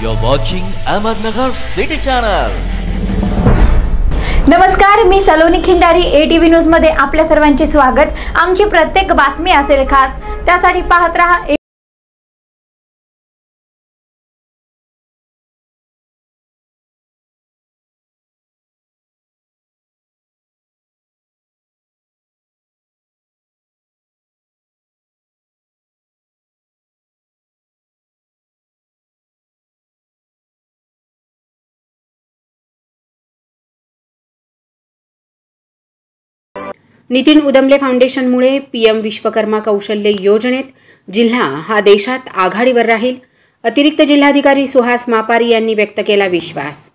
You're watching Ahmednagar City Channel. नमस्कार, मी Saloni Khindari ATV news मध्ये आपल्या सर्वांचे स्वागत। आमची प्रत्येक बातमी असेल खास, त्यासाठी पाहत रहा। नितीन उदमले फाउंडेशनमुळे पीएम विश्वकर्मा कौशल्य योजनेत जिल्हा हा देशात आघाडीवर राहील। अतिरिक्त जिल्हाधिकारी सुहास मापारी यांनी व्यक्त केला विश्वास।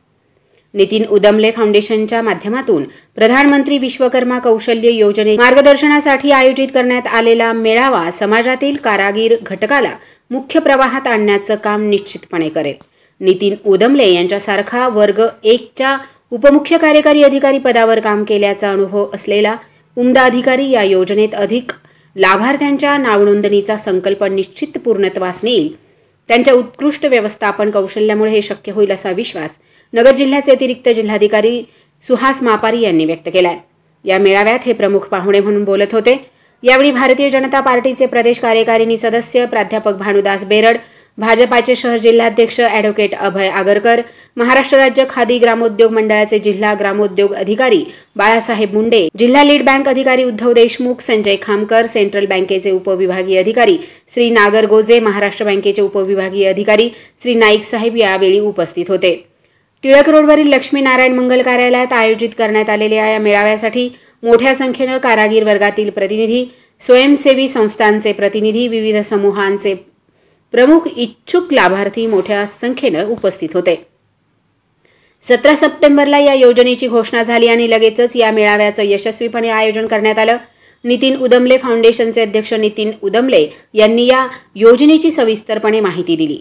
नितीन उदमले फाउंडेशनच्या माध्यमातून प्रधानमंत्री विश्वकर्मा कौशल्य योजने मार्गदर्शनासाठी आयोजित करण्यात आलेला मेळावा समाजातील कारागीर घटकाला मुख्य प्रवाहात आणण्याचं काम निश्चितपणे करेल। नितीन उदमले यांच्यासारखा वर्ग 1 च्या उपमुख्य कार्यकारी अधिकारी पदावर काम केल्याचा अनुभव असलेला उमदा अधिकारी या योजनेत अधिक लाभार्थ्यांच्या नावनोंदणीचा संकल्प निश्चित पूर्णत्वास नेईल। त्यांच्या उत्कृष्ट व्यवस्थापन कौशल्यामुळे हे शक्य होईल असा विश्वास नगर जिल्ह्याचे अतिरिक्त जिल्हाधिकारी सुहास मापारी यांनी व्यक्त केला। या मेळाव्यात हे प्रमुख पाहुणे म्हणून बोलत होते। यावेळी भारतीय जनता पार्टीचे प्रदेश कार्यकारिणी सदस्य प्राध्यापक भानुदास बेरड, भाजपाचे शहर जिल्हाध्यक्ष ॲडव्होकेट अभय आगरकर, महाराष्ट्र राज्य खादी ग्रामोद्योग मंडळाचे जिल्हा ग्रामोद्योग अधिकारी बाळासाहेब मुंडे, जिल्हा लीड बँक अधिकारी उद्धव देशमुख, संजय खामकर, सेंट्रल बँकेचे उपविभागीय अधिकारी श्री नागर गोजे, महाराष्ट्र बँकेचे उपविभागीय अधिकारी श्री नाईक साहेब यावेळी उपस्थित होते। टिळक रोडवरील लक्ष्मीनारायण मंगल कार्यालयात आयोजित करण्यात आलेल्या या मेळाव्यासाठी मोठ्या संख्येने कारागीर वर्गातील प्रतिनिधी, स्वयंसेवी संस्थांचे प्रतिनिधी, विविध समूहांचे प्रमुख इच्छुक लाभार्थी मोठ्या संख्येने उपस्थित होते। 17 सप्टेंबरला या योजनेची घोषणा झाली आणि लगेचच या मेळाव्याचं यशस्वीपणे आयोजन करण्यात आलं। नितीन उदमले फाउंडेशनचे अध्यक्ष नितीन उदमले यांनी या योजनेची सविस्तरपणे माहिती दिली।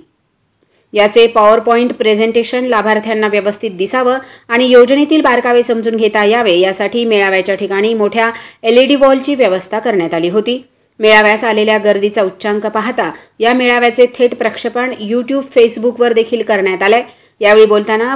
याचे पॉवर पॉइंट प्रेझेंटेशन लाभार्थ्यांना व्यवस्थित दिसावं आणि योजनेतील बारकावे समजून घेता यावे यासाठी मेळाव्याच्या ठिकाणी मोठ्या LED वॉलची व्यवस्था करण्यात आली होती। मेळाव्यास आलेल्या गर्दीचा उच्चांक पाहता या मेळाव्याचे थेट प्रक्षेपण YouTube, फेसबुकवर देखील करण्यात आले। यावेळी बोलताना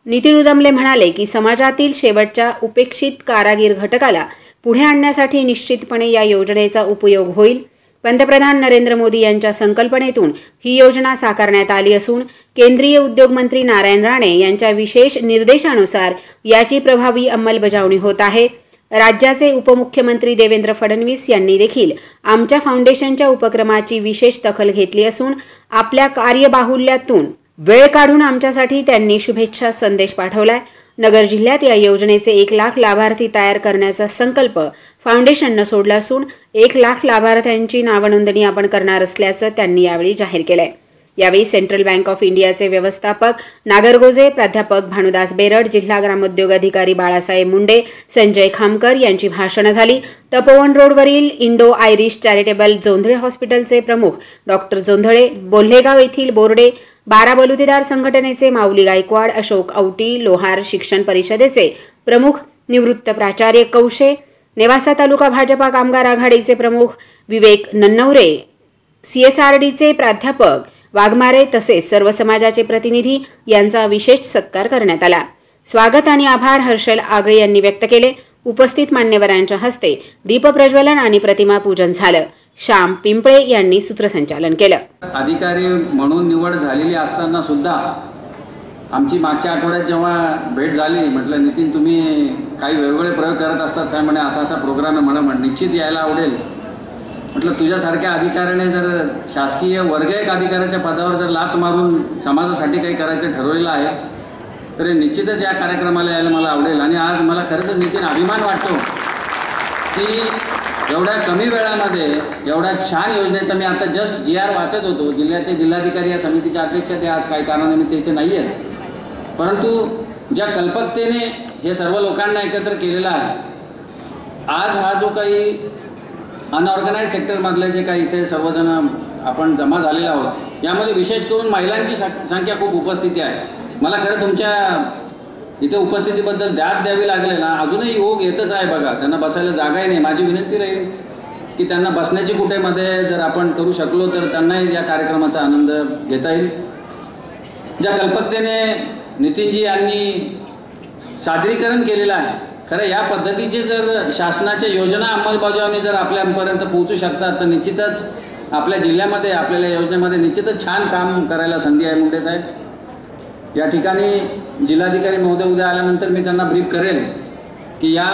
नितीन उदमले म्हणाले की समाजातील शेवटच्या उपेक्षित कारागीर घटकाला पुढे आणण्यासाठी निश्चितपणे या योजनेचा उपयोग होईल। पंतप्रधान नरेंद्र मोदी यांच्या संकल्पनेतून ही योजना साकारण्यात आली असून केंद्रीय उद्योग मंत्री नारायण राणे यांच्या विशेष निर्देशानुसार याची प्रभावी अंमलबजावणी होत आहे। राज्याचे उपमुख्यमंत्री देवेंद्र फडणवीस यांनी देखील आमच्या फाउंडेशनच्या उपक्रमाची विशेष दखल घेतली असून आपल्या कार्यबाहुल्यातून वेळ काढून आमच्यासाठी त्यांनी शुभेच्छा संदेश पाठवलाय। नगर जिल्ह्यात या योजनेचे 1 लाख लाभार्थी तयार करण्याचा संकल्प फाउंडेशनने सोडला असून 1 लाख लाभार्थ्यांची नावनोंदणी आपण करणार असल्याचं त्यांनी यावेळी जाहीर केलंय। यावेळी सेंट्रल बँक ऑफ इंडियाचे व्यवस्थापक नागरगोजे, प्राध्यापक भानुदास बेरड, जिल्हा ग्रामोद्योग अधिकारी बाळासाहेब मुंडे, संजय खामकर यांची भाषणे झाली। तपोवन रोडवरील इंडो आयरिश चॅरिटेबल जोंधळे हॉस्पिटलचे प्रमुख डॉक्टर जोंधळे, बोल्हेगाव येथील बोर्डे, 12 बलुतेदार संघटनेचे माऊली गायकवाड, अशोक औटी, लोहार शिक्षण परिषदेचे प्रमुख निवृत्त प्राचार्य कौशे, नेवासा तालुका भाजपा कामगार आघाडीचे प्रमुख विवेक नन्नवरे, CSRDचे प्राध्यापक वाघमारे तसेच सर्व समाजाचे प्रतिनिधी यांचा विशेष सत्कार करण्यात आला। स्वागत आणि आभार हर्षल आगळे यांनी व्यक्त केले। उपस्थित मान्यवरांच्या हस्ते दीपप्रज्वलन आणि प्रतिमा पूजन झालं। श्याम पिंपळे यांनी सूत्रसंचालन केलं। अधिकारी म्हणून निवड झालेली असताना सुद्धा आमची मागच्या आठवड्यात जेव्हा भेट झाली, म्हटलं नितीन तुम्ही काही वेगवेगळे प्रयोग करत असतात काय म्हणे, असा प्रोग्राम आहे म्हणून निश्चित यायला आवडेल। म्हटलं तुझ्यासारख्या अधिकाऱ्याने जर शासकीय वर्ग 1 अधिकाऱ्याच्या पदावर जर लात मारून समाजासाठी काही करायचं ठरवलेलं आहे तर निश्चितच या कार्यक्रमाला यायला मला आवडेल। आणि आज मला खरंच नितीन अभिमान वाटतो की एवढ्या कमी वेळामध्ये एवढ्या छान योजनेचा मी आता जस्ट GR वाचत होतो। जिल्ह्याचे जिल्हाधिकारी या समितीचे अध्यक्ष ते आज काही कारणानिमित्त इथे नाही आहेत, परंतु ज्या कल्पकतेने हे सर्व लोकांना एकत्र केलेला आहे, आज हा जो काही अनऑर्गनाइज सेक्टरमधले जे काही इथे सर्वजण आपण जमा झालेले आहोत, यामध्ये विशेष करून महिलांची संख्या खूप उपस्थिती आहे। मला खरं तुमच्या इथे उपस्थितीबद्दल दाद द्यावी लागले ना, अजूनही योग येतच आहे बघा, त्यांना बसायला जागाही नाही। माझी विनंती राहील की त्यांना बसण्याची कुठेमध्ये जर आपण करू शकलो तर त्यांनाही या कार्यक्रमाचा आनंद घेता येईल। ज्या कल्पकतेने नितीनजी यांनी सादरीकरण केलेलं आहे, खरं या पद्धतीचे जर शासनाच्या योजना अंमलबजावणी जर आपल्यापर्यंत पोहोचू शकतात तर निश्चितच आपल्या जिल्ह्यामध्ये आपल्याला योजनेमध्ये निश्चितच छान काम करायला संधी आहे. मुंडे साहेब, या ठिकाणी जिल्हाधिकारी महोदय उद्या आल्यानंतर मी त्यांना ब्रीफ करेल की या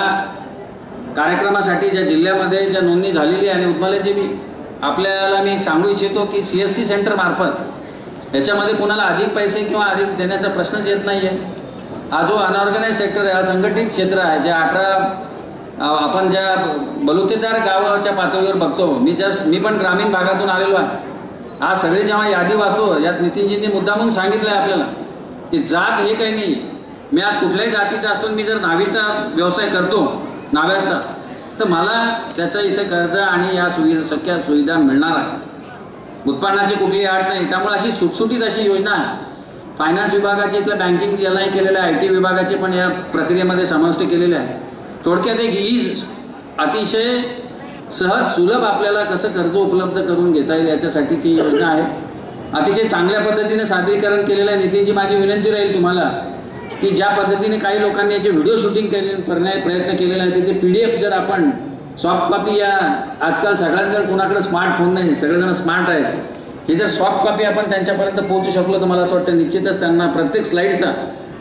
कार्यक्रमासाठी ज्या जिल्ह्यामध्ये ज्या नोंदणी झालेली आहे आणि उद्मलेजी मी आपल्याला मी सांगू इच्छितो की CSC सेंटर मार्फत याच्यामध्ये कोणाला अधिक पैसे किंवा अधिक देण्याचा प्रश्नच येत नाही आहे. हा जो अनऑर्गनाइज सेक्टर आहे, असंघटित क्षेत्र आहे, जे 18 आपण ज्या बलुतेदार गावाच्या पातळीवर बघतो, मी पण ग्रामीण भागातून आलेलो आहे. आज सगळे जेव्हा यादी वाचतो, यात नितीनजींनी मुद्दामून सांगितलं आहे आपल्याला की जात हे काही नाही. मी आज कुठल्याही जातीचा असतो, मी जर न्हावीचा व्यवसाय करतो न्हाव्याचा, तर मला त्याचा इथे कर्ज आणि या सगळ्या सुविधा मिळणार आहे. उत्पन्नाची कुठलीही अट नाही. त्यामुळे अशी सुटसुटीत अशी योजना आहे. फायनान्स विभागाचे इथलं बँकिंग यालाही केलेलं आहे, IT विभागाचे पण या प्रक्रियेमध्ये समाविष्ट केलेले आहे. थोडक्यात एक अतिशय सहज सुलभ आपल्याला कसं कर्ज उपलब्ध करून घेता येईल याच्यासाठीची योजना आहे. अतिशय चांगल्या पद्धतीने सादरीकरण केलेलं आहे. नितीनजी, माझी विनंती राहील तुम्हाला की ज्या पद्धतीने काही लोकांनी याचे व्हिडिओ शूटिंग करण्याचा प्रयत्न केलेला आहे, ते PDF जर आपण सॉफ्ट कॉपी, या आजकाल सगळ्यांकडे कोणाकडे स्मार्टफोन नाही, सगळेजण स्मार्ट आहेत, हे जर सॉफ्ट कॉपी आपण त्यांच्यापर्यंत पोहोचू शकलो तर मला असं वाटतं निश्चितच त्यांना प्रत्येक स्लाईडचा,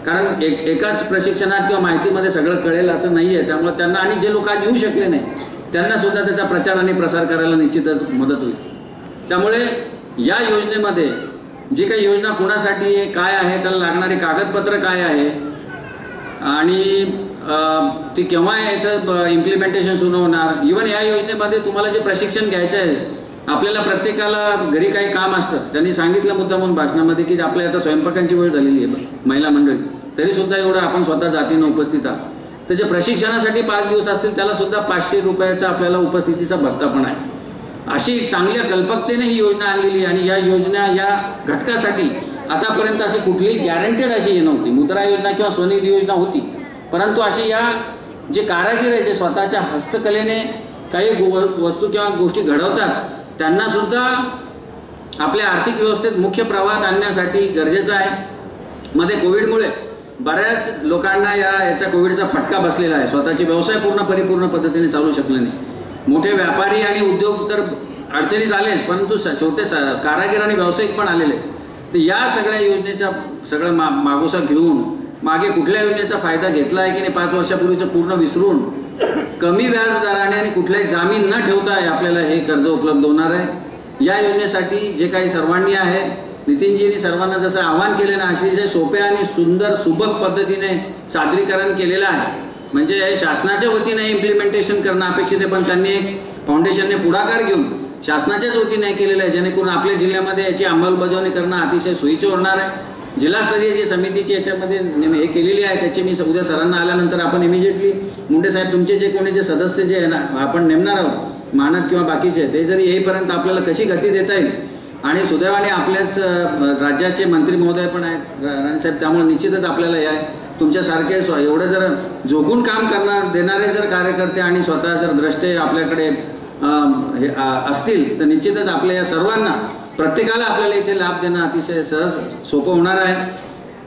कारण एकाच प्रशिक्षणात किंवा माहितीमध्ये सगळं कळेल असं नाही आहे. त्यामुळे त्यांना आणि जे लोक आज येऊ शकले नाही त्यांना सुद्धा त्याचा प्रचार आणि प्रसार करायला निश्चितच मदत होईल. त्यामुळे या योजनेमध्ये जी काही योजना कोणासाठी आहे, काय आहे, त्याला लागणारे कागदपत्र काय आहे आणि ती केव्हा याचं इम्प्लिमेंटेशन सुरू होणार. इव्हन या योजनेमध्ये तुम्हाला जे प्रशिक्षण घ्यायचं आहे, आपल्याला प्रत्येकाला घरी काही काम असतं. त्यांनी सांगितलं मुद्दामून भाषणामध्ये की आपल्या आता स्वयंपाकांची वेळ झालेली आहे महिला मंडळी, तरीसुद्धा एवढं आपण स्वतः जातीनं उपस्थित आहात. त्याच्या प्रशिक्षणासाठी 5 दिवस असतील, त्याला सुद्धा 500 रुपयाचा आपल्याला उपस्थितीचा भत्ता पण आहे. अशी चांगल्या कल्पकतेने ही योजना आणलेली आहे. आणि या योजना या घटकासाठी आतापर्यंत अशी कुठलीही गॅरंटेड अशी नव्हती. मुद्रा योजना किंवा स्वनिधी योजना होती, परंतु अशी या जे कारागीर आहे, जे स्वतःच्या हस्तकलेने काही वस्तू किंवा गोष्टी घडवतात, त्यांना सुद्धा आपल्या आर्थिक व्यवस्थेत मुख्य प्रवाहात आणण्यासाठी गरजेचं आहे. मध्ये कोविडमुळे बऱ्याच लोकांना याचा कोविडचा फटका बसलेला आहे. स्वतःचे व्यवसाय परिपूर्ण पद्धतीने चालू शकले नाही. मोठे व्यापारी आणि उद्योग तर अडचणीत आलेच, परंतु छोटे कारागीर आणि व्यावसायिक पण आलेले. तर या सगळ्या योजनेचा सगळं मागोसा घेऊन मागे कुठल्या योजनेचा फायदा घेतला आहे की नाही 5 वर्षापूर्वीचं पूर्ण विसरून कमी व्याजदराने आणि कुठलाही जामीन न ठेवता आपल्याला हे कर्ज उपलब्ध होणार आहे. या योजनेसाठी जे काही सर्वांनी आहे, नितीनजींनी सर्वांना जसं आवाहन केलं ना, अतिशय सोप्या आणि सुंदर सुबक पद्धतीने सादरीकरण केलेलं आहे. म्हणजे शासनाच्या वतीने इम्प्लिमेंटेशन करणं अपेक्षित आहे, पण त्यांनी एक फाउंडेशनने पुढाकार घेऊन शासनाच्याच वतीने केलेलं आहे, जेणेकरून आपल्या जिल्ह्यामध्ये याची अंमलबजावणी करणं अतिशय सोयीचं होणार आहे. जिल्हास्तरीय जी समितीची याच्यामध्ये हे केलेली आहे, त्याची मी उद्या सरांना आल्यानंतर आपण इमिजिएटली मुंडे साहेब तुमचे जे कोणी जे सदस्य जे आहे ना आपण नेमणार आहोत, मानद किंवा बाकीचे, ते जरी येईपर्यंत आपल्याला कशी गती देता येईल. आणि सुदैवाने आपल्याच राज्याचे मंत्री महोदय पण आहेत राणसाहेब, त्यामुळे निश्चितच आपल्याला या तुमच्यासारखे एवढं जर झोकून काम देणारे जर कार्यकर्ते आणि स्वतः जर द्रष्टे आपल्याकडे असतील तर निश्चितच आपल्या या सर्वांना प्रत्येकाला आपल्याला इथे लाभ देणं अतिशय सहज सोपं होणार आहे.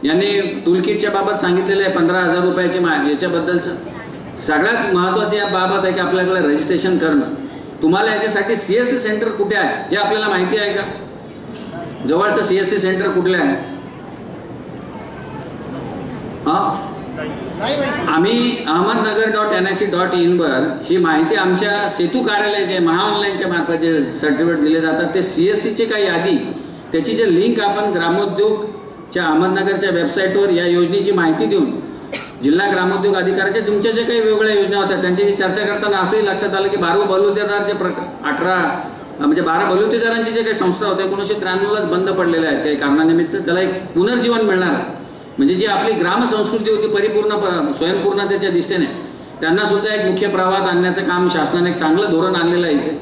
यांनी टूलकिटच्या बाबत सांगितलेलं आहे 15,000 रुपयाची याच्याबद्दलचं सगळ्यात महत्त्वाचं या बाबत आहे की आपल्याकडे रजिस्ट्रेशन करणं. तुम्हाला याच्यासाठी CSC सेंटर कुठे आहे हे आपल्याला माहिती आहे का? जवळचं CSC सेंटर कुठलं आहे? आम्ही ahmednagar.nic.in वर ही माहिती आमच्या सेतू कार्यालयाचे महाऑनलाईनच्या मार्फत जे सर्टिफिकेट दिले जातात ते CSCचे काही यादी, त्याची जे लिंक आपण ग्रामोद्योगच्या अहमदनगरच्या वेबसाईटवर या योजनेची माहिती देऊन जिल्हा ग्रामोद्योग अधिकाऱ्याच्या तुमच्या जे काही वेगवेगळ्या योजना होत्या त्यांच्याशी चर्चा करताना असंही लक्षात आलं की 12 बलुतेदारचे 12 बलुतेदारांची जे काही संस्था होत्या 1993लाच बंद पडलेल्या आहेत काही कारणानिमित्त, त्याला एक पुनर्जीवन मिळणार आहे. म्हणजे जी आपली ग्रामसंस्कृती होती परिपूर्ण स्वयंपूर्णतेच्या दिशेने त्यांना सुद्धा एक मुख्य प्रवाहात आणण्याचं काम शासनाने एक चांगलं धोरण आणलेलं आहे इथे.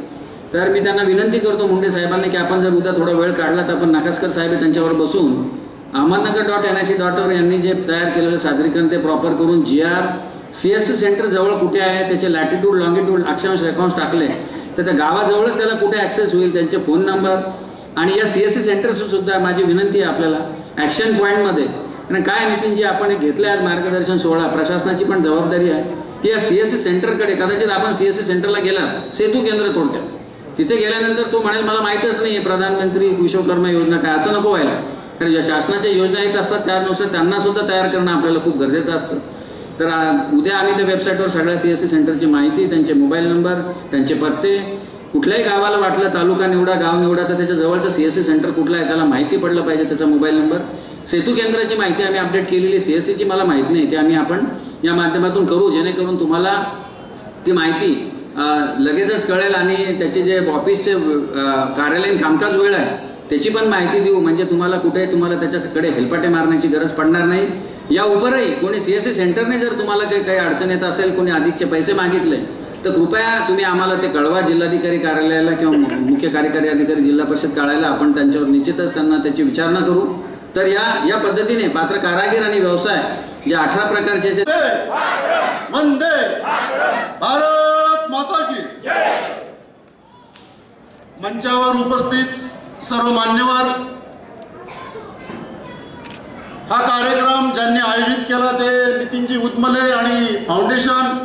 तर मी त्यांना विनंती करतो मुंडे साहेबांना की आपण जर उद्या थोडा वेळ काढला तर आपण नाकासकर साहेब त्यांच्यावर बसून ahmednagar.nic.in यांनी जे तयार केलेलं सादरीकरण ते प्रॉपर करून CSC सेंटर जवळ कुठे आहे त्याचे लॅटिट्यूड लॉंगिट्यूड अक्षांश रेखांश टाकले तर त्या गावाजवळच त्याला कुठे ॲक्सेस होईल, त्यांचे फोन नंबर आणि या CSC सेंटरचं सुद्धा माझी विनंती आहे आपल्याला ॲक्शन पॉईंटमध्ये. आणि काय नितीनजी आपण हे घेतलं आज मार्गदर्शन सोहळा, प्रशासनाची पण जबाबदारी आहे की या CSC सेंटरकडे, कदाचित आपण CSC सेंटरला गेलात, सेतू केंद्र थोडक्यात, तिथे गेल्यानंतर तो म्हणेल मला माहीतच नाही आहे प्रधानमंत्री विश्वकर्मा योजना काय, असं नको व्हायला. कारण ज्या शासनाच्या योजना येत असतात त्यानुसार त्यांना सुद्धा तयार करणं आपल्याला खूप गरजेचं असतं. तर उद्या आम्ही त्या वेबसाईटवर सगळ्या CSC सेंटरची माहिती, त्यांचे मोबाईल नंबर, त्यांचे पत्ते, कुठल्याही गावाला वाटलं तालुका निवडा, गाव निवडा, तर त्याच्या जवळचं CSC सेंटर कुठलं आहे त्याला माहिती पडलं पाहिजे, त्याचा मोबाईल नंबर. सेतू केंद्राची माहिती आम्ही अपडेट केलेली, CSCची मला माहीत नाही, ते आम्ही आपण या माध्यमातून करू जेणेकरून तुम्हाला ती माहिती लगेचच कळेल आणि त्याचे जे ऑफिसचे कार्यालयीन कामकाज वेळ आहे त्याची पण माहिती देऊ, म्हणजे तुम्हाला कुठे तुम्हाला त्याच्याकडे हेलपाटे मारण्याची गरज पडणार नाही. या उपरही कोणी CSC सेंटरने जर तुम्हाला काही अडचण येत असेल, कोणी अधिकचे पैसे मागितले तर कृपया तुम्ही आम्हाला ते कळवा जिल्हाधिकारी कार्यालयाला किंवा मुख्य कार्यकारी अधिकारी जिल्हा परिषद कळायला, आपण त्यांच्यावर निश्चितच त्यांना त्याची विचारणा करू. तर या पद्धतीने पात्र कारागीर आणि व्यवसाय जे 18 प्रकारचे वंदे भारत माता की मंचावर उपस्थित सर्व मान्यवर, हा कार्यक्रम ज्यांनी आयोजित केला ते नितीनजी उदमले आणि फाउंडेशन,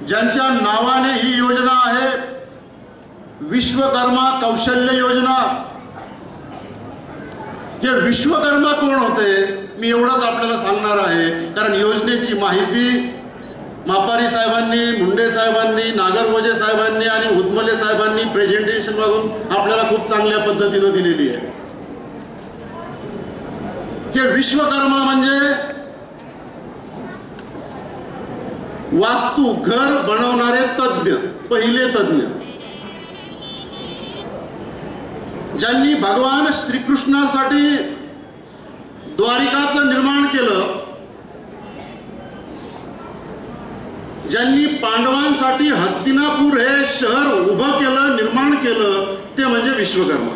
ज्यांच्या नावाने ही योजना आहे विश्वकर्मा कौशल्य योजना. हे विश्वकर्मा कोण होते मी एवढंच आपल्याला सांगणार आहे, कारण योजनेची माहिती मापारी साहेबांनी, मुंडे साहेबांनी, नागरगोजे साहेबांनी आणि उदमले साहेबांनी प्रेझेंटेशन मधून आपल्याला खूप चांगल्या पद्धतीने दिलेली आहे. हे विश्वकर्मा म्हणजे वास्तू घर बनवणारे तज्ञ, पहिले तज्ञ, ज्यांनी भगवान श्रीकृष्णासाठी द्वारिकाचं निर्माण केलं, ज्यांनी पांडवांसाठी हस्तिनापूर हे शहर उभं केलं, निर्माण केलं, ते म्हणजे विश्वकर्मा.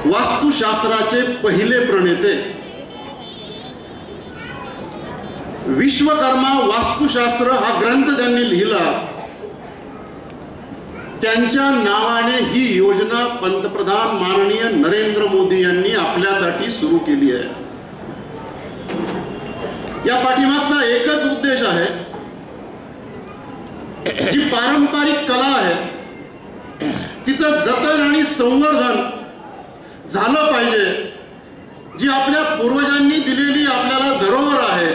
वास्तुशास्त्राचे पहिले प्रणेते विश्वकर्मा. वास्तुशास्त्र हा ग्रंथ त्यांनी लिहिला, त्यांच्या नावाने ही योजना पंतप्रधान माननीय नरेंद्र मोदी यांनी आपल्यासाठी सुरू केली आहे. या पाठीमागचा एकच उद्देश आहे, जी पारंपरिक कला आहे तिचं जतन आणि संवर्धन झालं पाहिजे. जी आपल्या पूर्वजांनी दिलेली आपल्याला धरोहर आहे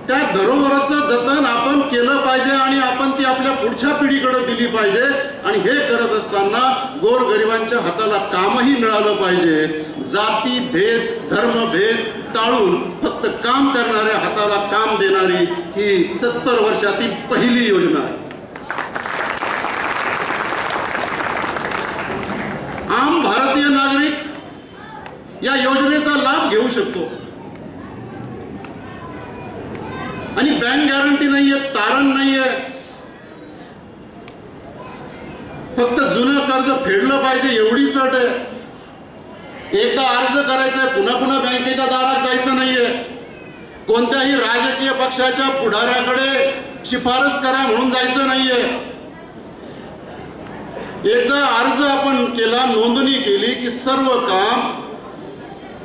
त्या धरोहराचं जतन आपण केलं पाहिजे आणि आपण ती आपल्या पुढच्या पिढीकडे दिली पाहिजे. आणि हे करत असताना गोरगरिबांच्या हाताला कामही मिळालं पाहिजे. जाती भेद, धर्मभेद टाळून फक्त काम करणाऱ्या हाताला काम देणारी ही 70 वर्षातील पहिली योजना आहे. आम भारतीय नागरिक या योजनेचा लाभ घेऊ शकतो. आणि बँक गॅरंटी नाहीये, तारण नाहीये, फक्त जुनं कर्ज फेडलं पाहिजे एवढीच अट आहे. एकदा अर्ज करायचा आहे, पुन्हा पुन्हा बँकेच्या दारात जायचं नाहीये. कोणत्याही राजकीय पक्षाच्या पुढाऱ्याकडे शिफारस करा म्हणून जायचं नाहीये. एकदा अर्ज आपण केला, नोंदणी केली की सर्व काम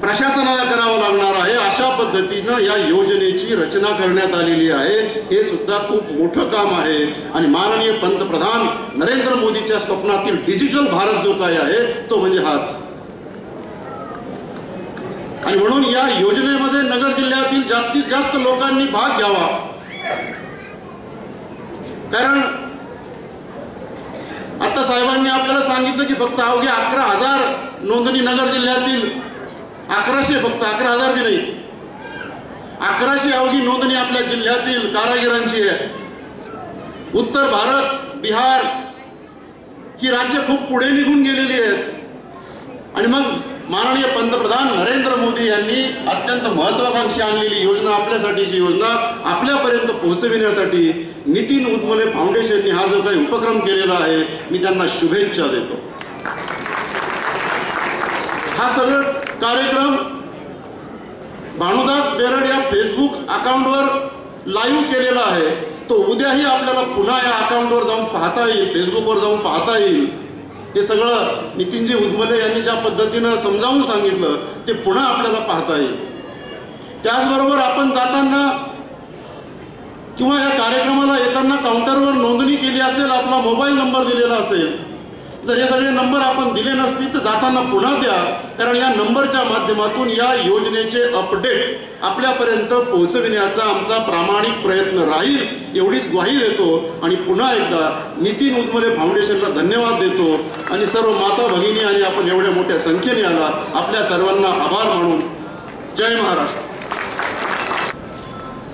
प्रशासनाला करावं लागणार आहे. अशा पद्धतीनं या योजनेची रचना करण्यात आलेली आहे. हे सुद्धा खूप मोठं काम आहे. आणि माननीय पंतप्रधान नरेंद्र मोदीच्या स्वप्नातील डिजिटल भारत जो काय आहे तो म्हणजे हाच. आणि म्हणून या योजनेमध्ये नगर जिल्ह्यातील जास्तीत जास्त लोकांनी भाग घ्यावा. कारण आता साहेबांनी आपल्याला सांगितलं की फक्त अवघे 11,000 नोंदणी नगर जिल्ह्यातील, 1100 फक्त, 11,000 बी नाही, 1100 अवघी नोंदणी आपल्या जिल्ह्यातील कारागिरांची आहे. उत्तर भारत, बिहार ही राज्य खूप पुढे निघून गेलेली आहेत. आणि मग माननीय पंतप्रधान नरेंद्र मोदी यांनी अत्यंत महत्वाकांक्षी आणलेली योजना, आपल्यासाठीची योजना आपल्यापर्यंत पोहोचविण्यासाठी नितीन उदमले फाउंडेशनने हा जो काही उपक्रम केलेला आहे मी त्यांना शुभेच्छा देतो. हा सगळं कार्यक्रम भानुदास बेरड या फेसबुक अकाउंटवर लाईव्ह केलेला आहे. तो उद्याही आपल्याला पुन्हा या अकाउंटवर जाऊन पाहता येईल, फेसबुकवर जाऊन पाहता येईल. हे सगळं नितीनजी उदमले यांनी ज्या पद्धतीनं समजावून सांगितलं ते पुन्हा आपल्याला पाहता येईल. त्याचबरोबर आपण जाताना किंवा या कार्यक्रमाला येताना काउंटरवर नोंदणी केली असेल, आपला मोबाईल नंबर दिलेला असेल, जर हे सगळे नंबर आपण दिले नसतील तर जाताना पुन्हा द्या, कारण या नंबरच्या माध्यमातून या योजनेचे अपडेट आपल्यापर्यंत पोहोचविण्याचा आमचा प्रामाणिक प्रयत्न राहील एवढीच ग्वाही देतो. आणि पुन्हा एकदा नितीन उदमले फाउंडेशनला धन्यवाद देतो आणि सर्व माता भगिनी आणि आपण एवढ्या मोठ्या संख्येने आला आपल्या सर्वांना आभार मानून जय महाराष्ट्र.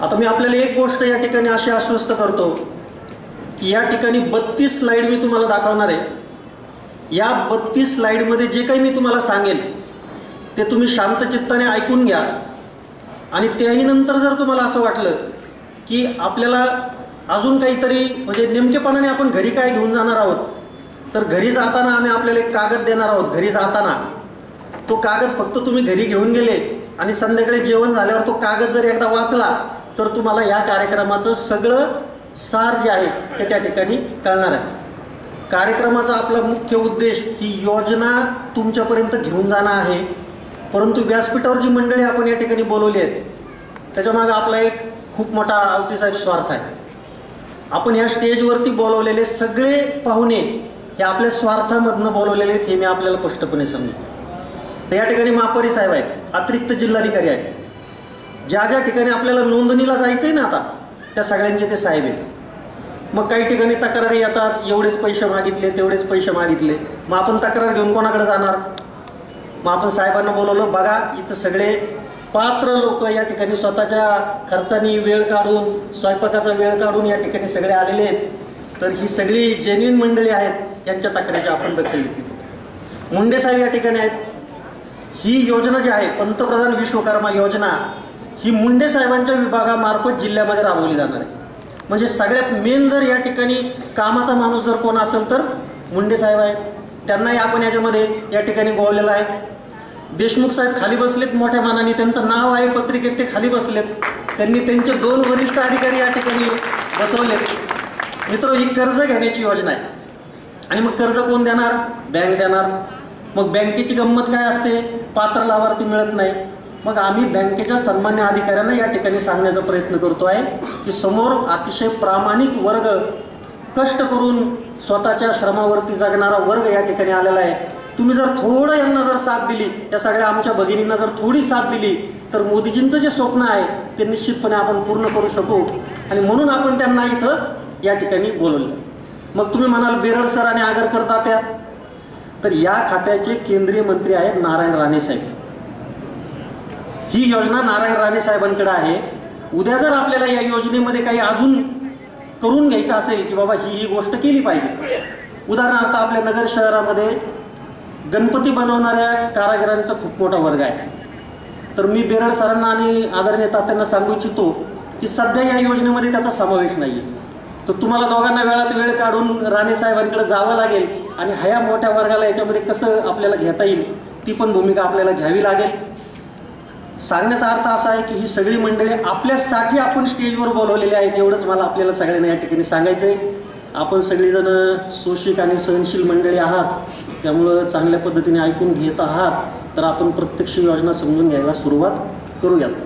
आता मी आपल्याला एक गोष्ट या ठिकाणी अशी आश्वस्त करतो की या ठिकाणी 32 स्लाईड मी तुम्हाला दाखवणार आहे. या 32 स्लाईडमध्ये जे काही मी तुम्हाला सांगेल ते तुम्ही शांत चित्ताने ऐकून घ्या. आणि त्याही नंतर जर तुम्हाला असं वाटलं की आपल्याला अजून काहीतरी म्हणजे नेमकेपणाने आपण घरी काय घेऊन जाणार आहोत, तर घरी जाताना आम्ही आपल्याला एक कागद देणार आहोत. घरी जाताना तो कागद फक्त तुम्ही घरी घेऊन गेले आणि संध्याकाळी जेवण झाल्यावर तो कागद जर एकदा वाचला तर तुम्हाला या कार्यक्रमाचं सगळं सार जे आहे ते त्या ठिकाणी कळणार आहे. कार्यक्रमाचा आपला मुख्य उद्देश ही योजना तुमच्यापर्यंत घेऊन जाणं आहे. परंतु व्यासपीठावर जी मंडळी आपण या ठिकाणी बोलवली आहेत त्याच्यामागे आपला एक खूप मोठा आवतीसाहेब स्वार्थ आहे. आपण या स्टेजवरती बोलवलेले सगळे पाहुणे हे आपल्या स्वार्थामधनं बोलवलेले आहेत हे मी आपल्याला स्पष्टपणे सांगतो. तर या ठिकाणी मापारी साहेब आहेत, अतिरिक्त जिल्हाधिकारी आहेत. ज्या ज्या ठिकाणी आपल्याला नोंदणीला जायचं आहे ना आता त्या सगळ्यांचे ते साहेब आहेत. मग काही ठिकाणी तक्रारी येतात, एवढेच पैसे मागितले तेवढेच पैसे मागितले. मग आपण तक्रार घेऊन कोणाकडे जाणार? मग आपण साहेबांना बोलवलं, बघा इथं सगळे पात्र लोक या ठिकाणी स्वतःच्या खर्चाने वेळ काढून स्वयंपाकाचा वेळ काढून या ठिकाणी सगळे आलेले आहेत. तर ही सगळी जेन्युइन मंडळी आहेत, यांच्या तक्रारीची आपण दखल घेतली. मुंडे साहेब या ठिकाणी आहेत. ही योजना जी आहे पंतप्रधान विश्वकर्मा योजना ही मुंडे साहेबांच्या विभागामार्फत जिल्ह्यामध्ये राबवली जाणार आहे. म्हणजे सगळ्यात मेन जर या ठिकाणी कामाचा माणूस जर कोण असेल तर मुंडे साहेब आहेत. त्यांनाही आपण याच्यामध्ये या ठिकाणी बोललेलं आहे. देशमुख साहेब खाली बसलेत मोठ्या मानाने, त्यांचं नाव आहे पत्रिकेत, ते खाली बसलेत. त्यांनी त्यांचे 2 वरिष्ठ अधिकारी या ठिकाणी बसवलेत. मित्र, ही कर्ज घेण्याची योजना आहे आणि मग कर्ज कोण देणार? बँक देणार. मग बँकेची गंमत काय असते? पात्र लाभार्थी मिळत नाही. मग आम्ही बँकेच्या सन्मान्य अधिकाऱ्यांना या ठिकाणी सांगण्याचा प्रयत्न करतो आहे की समोर अतिशय प्रामाणिक वर्ग, कष्ट करून स्वतःच्या श्रमावरती जगणारा वर्ग या ठिकाणी आलेला आहे. तुम्ही जर थोडं यांना जर साथ दिली, या सगळ्या आमच्या भगिनींना जर थोडी साथ दिली तर मोदीजींचं जे स्वप्न आहे ते निश्चितपणे आपण पूर्ण करू शकू. आणि म्हणून आपण त्यांना इथं या ठिकाणी बोलवलं. मग तुम्ही म्हणाल बेरड सर आणि आगरकर तात्या, तर या खात्याचे केंद्रीय मंत्री आहेत नारायण राणे साहेब. ही योजना नारायण राणे साहेबांकडे आहे. उद्या जर आपल्याला या योजनेमध्ये काही अजून करून घ्यायचं असेल की बाबा ही गोष्ट केली पाहिजे, उदाहरणार्थ आपल्या नगर शहरामध्ये गणपती बनवणाऱ्या कारागिरांचा खूप मोठा वर्ग आहे. तर मी बेरड सरांना आणि आदरणीय तात्यांना सांगू इच्छितो की सध्या या योजनेमध्ये त्याचा समावेश नाही आहे. तर तुम्हाला दोघांना वेळात वेळ काढून राणे साहेबांकडे जावं लागेल आणि ह्या मोठ्या वर्गाला याच्यामध्ये कसं आपल्याला घेता येईल ती पण भूमिका आपल्याला घ्यावी लागेल. सांगण्याचा अर्थ असा आहे की ही सगळी मंडळी आपल्यासाठी आपण स्टेजवर बोलवलेली आहेत एवढंच मला आपल्याला सगळ्यांना या ठिकाणी सांगायचं आहे. आपण सगळीजण सोशिक आणि सहनशील मंडळी आहात, त्यामुळं चांगल्या पद्धतीने ऐकून घेत आहात. तर आपण प्रत्यक्ष योजना समजून घ्यायला सुरुवात करूयात.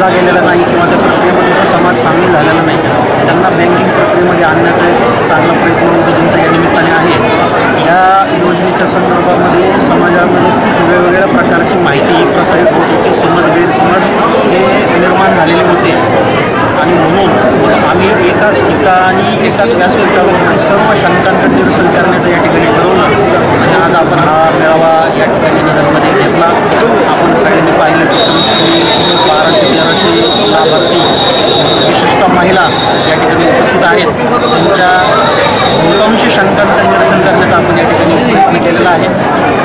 केला गेलेला नाही किंवा त्या प्रक्रियेमध्ये जो समाज सामील झालेला नाही त्यांना बँकिंग प्रक्रियेमध्ये आणण्याचा एक चांगला प्रयत्न मोदीजींचा या निमित्ताने आहे. या योजनेच्या संदर्भामध्ये समाजामध्ये खूप वेगवेगळ्या प्रकारची माहिती प्रसारित होत होती, समज गैरसमज हे निर्माण झालेले होते आणि म्हणून आम्ही एकाच ठिकाणी एकाच व्यासपीठावरती सर्व शंकांचं निरसन करण्याचं या ठिकाणी ठरवलं आणि आज आपण हा मेळावा या ठिकाणी नगरमध्ये घेतला. आपण सगळ्यांनी पाहिलं की कमीत कमी 1200-1300 लाभार्थी विशेषतः महिला या ठिकाणी उपस्थित आहेत. त्यांच्या बहुतांशी शंकांचं निरसन करण्याचा आपण या ठिकाणी प्रयत्न केलेला आहे.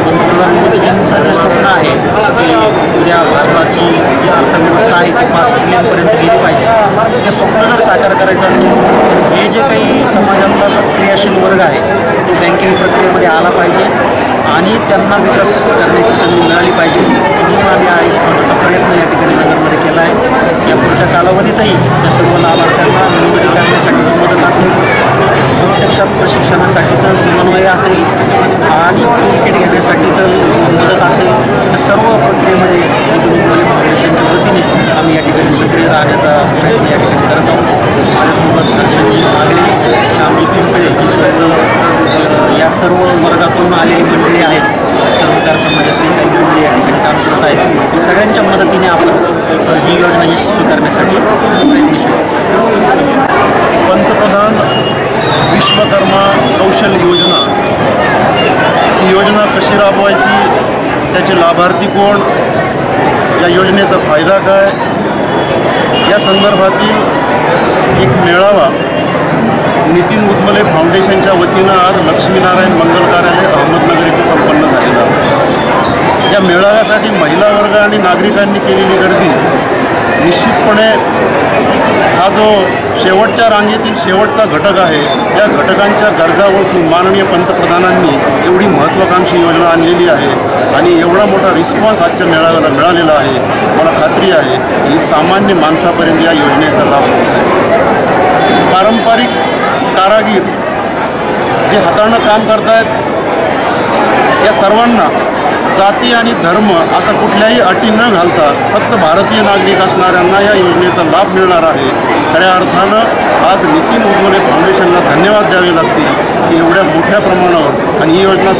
पंतप्रधान मोदीजींचं जे स्वप्न आहे की उद्या भारताची जी अर्थव्यवस्था आहे ती 5 ट्रिलियनपर्यंत गेली पाहिजे. ते स्वप्न जर साकार करायचं असेल तर हे जे काही समाजातला जो क्रियाशील वर्ग आहे तो बँकिंग प्रक्रियेमध्ये आला पाहिजे आणि त्यांना विकास करण्याची संधी मिळाली पाहिजे. म्हणून आम्ही हा एक छोटासा प्रयत्न या ठिकाणी नगरमध्ये केला आहे. या पुढच्या कालावधीतही या सर्व लाभार्थ्यांना नोंदणी करण्यासाठीची मदत असेल, प्रत्यक्षात प्रशिक्षणासाठीचं समन्वय असेल आणि टूलकिट घेण्यासाठीचं मदत असेल, या सर्व प्रक्रियेमध्ये नितीन उदमले फाउंडेशनच्या वतीने आम्ही या ठिकाणी सक्रिय राहण्याचा प्रयत्न या ठिकाणी करत आहोत. माझ्यासोबत दर्शनजी मागले, श्यामजी पिंपळे ही सर्व या सर्व वर्गातून आलेली मंडळी आहेत. चर्मकार समाजातली काही मंडळी या ठिकाणी काम करत आहेत. या सगळ्यांच्या मदतीने आपण ही योजना यशस्वी करण्यासाठी प्रयत्नशील आहोत. पंतप्रधान विश्वकर्मा कौशल्य योजना ही योजना कशी राबवायची, त्याचे लाभार्थी कोण, या योजनेचा फायदा काय, या संदर्भातील एक मेळावा नितीन उदमले फाउंडेशनच्या वतीनं आज लक्ष्मीनारायण मंगल कार्यालय अहमदनगर येथे संपन्न झालेला आहे. या मेळाव्यासाठी महिला वर्ग आणि नागरिकांनी केलेली गर्दी निश्चितपणे हा जो शेवटच्या रांगेतील शेवटचा घटक आहे, या घटकांच्या गरजा ओळखून माननीय पंतप्रधानांनी एवढी महत्त्वाकांक्षी योजना आणलेली आहे आणि एवढा मोठा रिस्पॉन्स आजच्या मेळाव्याला मिळालेला आहे. मला खात्री आहे की सामान्य माणसापर्यंत या योजनेचा लाभ पोहोचेल. पारंपरिक कारागीर जे हाताळणं काम करतायत या सर्वांना जाती आणि धर्म असा कुठल्याही अटी न घालता फक्त भारतीय नागरिक असणाऱ्यांना या योजनेचा लाभ मिळणार आहे. खऱ्या अर्थानं आज नितीन उदमले फाउंडेशनला धन्यवाद द्यावे लागतील की एवढ्या मोठ्या प्रमाणावर आणि ही योजना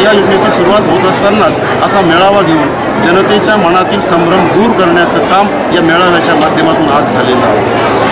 या योजनेची सुरुवात होत असतानाच असा मेळावा घेऊन जनतेच्या मनातील संभ्रम दूर करण्याचं काम या मेळाव्याच्या माध्यमातून आज झालेलं आहे.